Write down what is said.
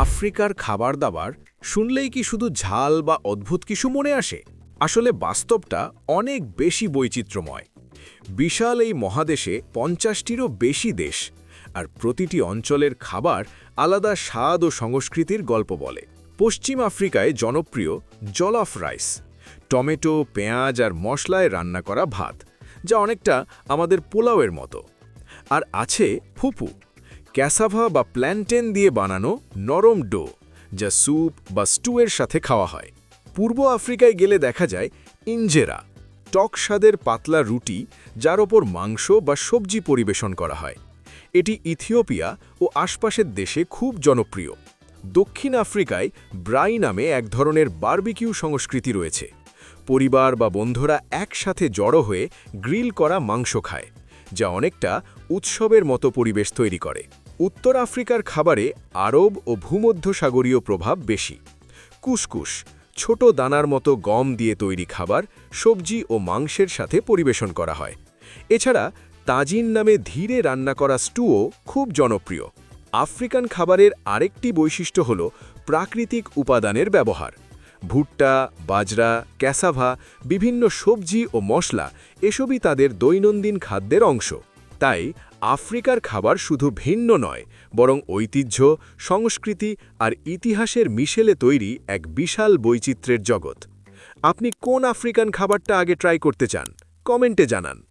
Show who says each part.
Speaker 1: আফ্রিকার খাবার-দাবার শুনলেই কি শুধু ঝাল বা অদ্ভুত কিছু মনে আসে? আসলে বাস্তবটা অনেক বেশি বৈচিত্র্যময়। বিশাল এই মহাদেশে ৫০টিরও বেশি দেশ, আর প্রতিটি অঞ্চলের খাবার আলাদা স্বাদ ও সংস্কৃতির গল্প বলে। পশ্চিম আফ্রিকায় জনপ্রিয় জলফ রাইস, টমেটো, পেঁয়াজ আর মশলায় রান্না করা ভাত, যা অনেকটা আমাদের পোলাওয়ের মতো। আর আছে ফুপু, ক্যাসাভা বা প্ল্যান্টেন দিয়ে বানানো নরম ডো, যা স্যুপ বা স্টুয়ের সাথে খাওয়া হয়। পূর্ব আফ্রিকায় গেলে দেখা যায় ইনজেরা, টক স্বাদের পাতলা রুটি যার ওপর মাংস বা সবজি পরিবেশন করা হয়। এটি ইথিওপিয়া ও আশপাশের দেশে খুব জনপ্রিয়। দক্ষিণ আফ্রিকায় ব্রাই নামে এক ধরনের বারবিকিউ সংস্কৃতি রয়েছে। পরিবার বা বন্ধুরা একসাথে জড়ো হয়ে গ্রিল করা মাংস খায়, যা অনেকটা উৎসবের মতো পরিবেশ তৈরি করে। উত্তর আফ্রিকার খাবারে আরব ও ভূমধ্যসাগরীয় প্রভাব বেশি। কুসকুস, ছোট দানার মতো গম দিয়ে তৈরি খাবার, সবজি ও মাংসের সাথে পরিবেশন করা হয়। এছাড়া তাজিন নামে ধীরে রান্না করা স্টুও খুব জনপ্রিয়। আফ্রিকান খাবারের আরেকটি বৈশিষ্ট্য হল প্রাকৃতিক উপাদানের ব্যবহার। ভুট্টা, বাজরা, ক্যাসাভা, বিভিন্ন সবজি ও মশলা এসবই তাদের দৈনন্দিন খাদ্যের অংশ। তাই আফ্রিকার খাবার শুধু ভিন্ন নয়, বরং ঐতিহ্য, সংস্কৃতি আর ইতিহাসের মিশেলে তৈরি এক বিশাল বৈচিত্র্যের জগৎ। আপনি কোন আফ্রিকান খাবারটা আগে ট্রাই করতে চান? কমেন্টে জানান।